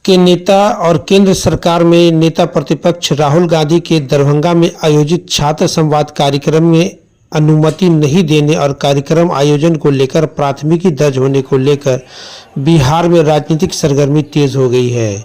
के नेता और केंद्र सरकार में नेता प्रतिपक्ष राहुल गांधी के दरभंगा में आयोजित छात्र संवाद कार्यक्रम में अनुमति नहीं देने और कार्यक्रम आयोजन को लेकर प्राथमिकी दर्ज होने को लेकर बिहार में राजनीतिक सरगर्मी तेज हो गई है।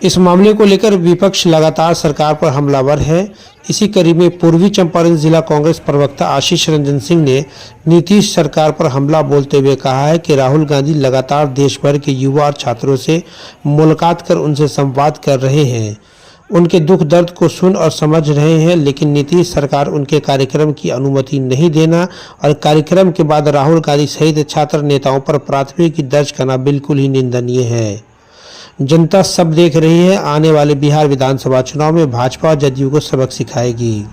इस मामले को लेकर विपक्ष लगातार सरकार पर हमलावर है। इसी कड़ी में पूर्वी चंपारण जिला कांग्रेस प्रवक्ता आशीष रंजन सिंह ने नीतीश सरकार पर हमला बोलते हुए कहा है कि राहुल गांधी लगातार देश भर के युवा और छात्रों से मुलाकात कर उनसे संवाद कर रहे हैं, उनके दुख दर्द को सुन और समझ रहे हैं, लेकिन नीतीश सरकार उनके कार्यक्रम की अनुमति नहीं देना और कार्यक्रम के बाद राहुल गांधी सहित छात्र नेताओं पर प्राथमिकी दर्ज करना बिल्कुल ही निंदनीय है। जनता सब देख रही है, आने वाले बिहार विधानसभा चुनाव में भाजपा और जदयू को सबक सिखाएगी।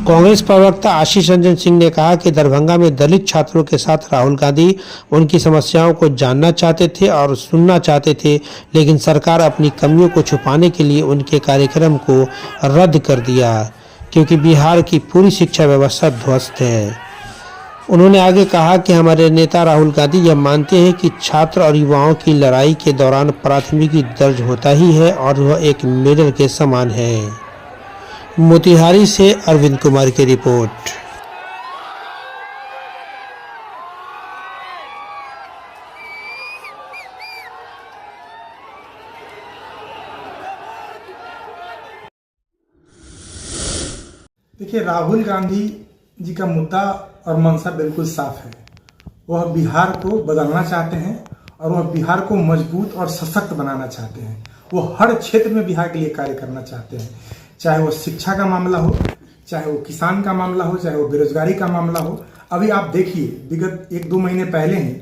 कांग्रेस प्रवक्ता आशीष रंजन सिंह ने कहा कि दरभंगा में दलित छात्रों के साथ राहुल गांधी उनकी समस्याओं को जानना चाहते थे और सुनना चाहते थे, लेकिन सरकार अपनी कमियों को छुपाने के लिए उनके कार्यक्रम को रद्द कर दिया, क्योंकि बिहार की पूरी शिक्षा व्यवस्था ध्वस्त है। उन्होंने आगे कहा कि हमारे नेता राहुल गांधी यह मानते हैं कि छात्र और युवाओं की लड़ाई के दौरान प्राथमिकी दर्ज होता ही है और वह एक मेडल के समान है। मोतिहारी से अरविंद कुमार की रिपोर्ट। देखिए, राहुल गांधी जी का मुद्दा और मंशा बिल्कुल साफ है। वह बिहार को बदलना चाहते हैं और वह बिहार को मजबूत और सशक्त बनाना चाहते हैं। वो हर क्षेत्र में बिहार के लिए कार्य करना चाहते हैं, चाहे वो शिक्षा का मामला हो, चाहे वो किसान का मामला हो, चाहे वो बेरोजगारी का मामला हो। अभी आप देखिए, विगत 1-2 महीने पहले ही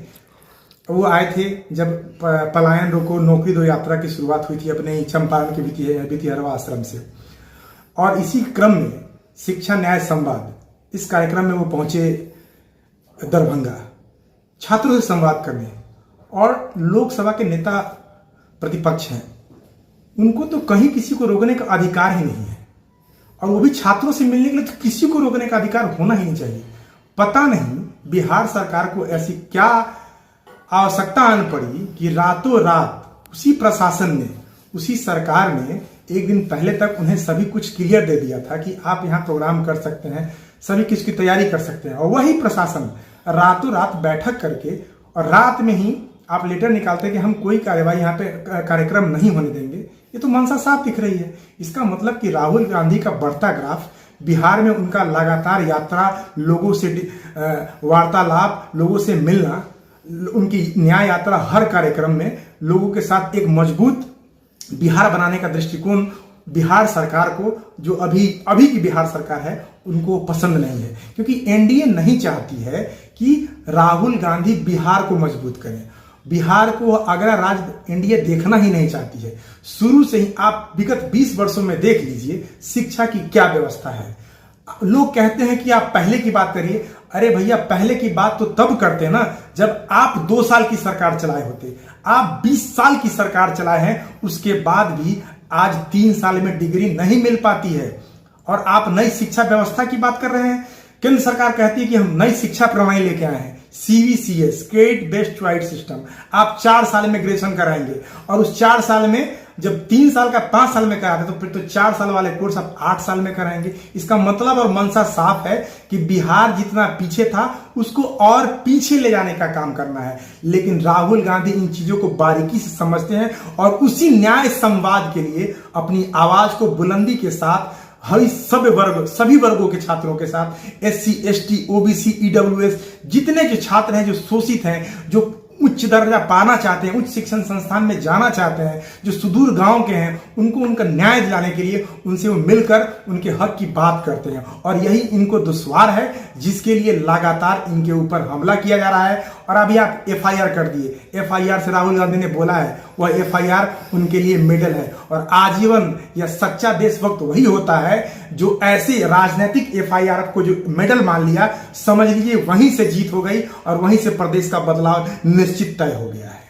वो आए थे जब पलायन रोको नौकरी दो यात्रा की शुरुआत हुई थी अपने चंपारण के भितिहरवा आश्रम से, और इसी क्रम में शिक्षा न्याय संवाद इस कार्यक्रम में वो पहुंचे दरभंगा छात्रों से संवाद करने। और लोकसभा के नेता प्रतिपक्ष हैं, उनको तो कहीं किसी को रोकने का अधिकार ही नहीं है, और वो भी छात्रों से मिलने के लिए तो किसी को रोकने का अधिकार होना ही नहीं चाहिए। पता नहीं बिहार सरकार को ऐसी क्या आवश्यकता आन पड़ी कि रातों रात उसी प्रशासन ने, उसी सरकार ने एक दिन पहले तक उन्हें सभी कुछ क्लियर दे दिया था कि आप यहाँ प्रोग्राम कर सकते हैं, सभी किस की तैयारी कर सकते हैं, और वही प्रशासन रातों रात बैठक करके और रात में ही आप लेटर निकालते हैं कि हम कोई कार्यवाही यहाँ पे कार्यक्रम नहीं होने देंगे। ये तो मंशा साफ दिख रही है। इसका मतलब कि राहुल गांधी का बढ़ता ग्राफ, बिहार में उनका लगातार यात्रा, लोगों से वार्तालाप, लोगों से मिलना, उनकी न्याय यात्रा, हर कार्यक्रम में लोगों के साथ एक मजबूत बिहार बनाने का दृष्टिकोण बिहार सरकार को, जो अभी की बिहार सरकार है, उनको पसंद नहीं है। क्योंकि एनडीए नहीं चाहती है कि राहुल गांधी बिहार को मजबूत करें। बिहार को अगला राज्य एनडीए देखना ही नहीं चाहती है। शुरू से ही आप विगत 20 वर्षों में देख लीजिए शिक्षा की क्या व्यवस्था है। लोग कहते हैं कि आप पहले की बात करिए। अरे भैया, पहले की बात तो तब करते ना जब आप 2 साल की सरकार चलाए होते। आप 20 साल की सरकार चलाए हैं, उसके बाद भी आज 3 साल में डिग्री नहीं मिल पाती है, और आप नई शिक्षा व्यवस्था की बात कर रहे हैं। केंद्र सरकार कहती है कि हम नई शिक्षा प्रणाली लेके आए हैं, CBCS, state based choice system. आप 4 साल में ग्रेजुएशन कराएंगे, और उस 4 साल में जब 3 साल का 5 साल में कराते तो फिर तो 4 साल वाले कोर्स आप 8 साल में कराएंगे। इसका मतलब और मंशा साफ है कि बिहार जितना पीछे था उसको और पीछे ले जाने का काम करना है। लेकिन राहुल गांधी इन चीजों को बारीकी से समझते हैं और उसी न्याय संवाद के लिए अपनी आवाज को बुलंदी के साथ सभी वर्गों के छात्रों के साथ, SC, ST, OBC, EWS, जितने जो छात्र हैं, जो शोषित हैं, जो उच्च दर्जा पाना चाहते हैं, उच्च शिक्षण संस्थान में जाना चाहते हैं, जो सुदूर गांव के हैं, उनको उनका न्याय दिलाने के लिए उनसे वो मिलकर उनके हक की बात करते हैं। और यही इनको दुश्वार है, जिसके लिए लगातार इनके ऊपर हमला किया जा रहा है। और अभी आप FIR कर दिए। FIR से राहुल गांधी ने बोला है, वह FIR उनके लिए मेडल है। और आजीवन या सच्चा देशभक्त वही होता है जो ऐसे राजनीतिक FIR को जो मेडल मान लिया, समझ लीजिए वहीं से जीत हो गई और वहीं से प्रदेश का बदलाव निश्चित तय हो गया है।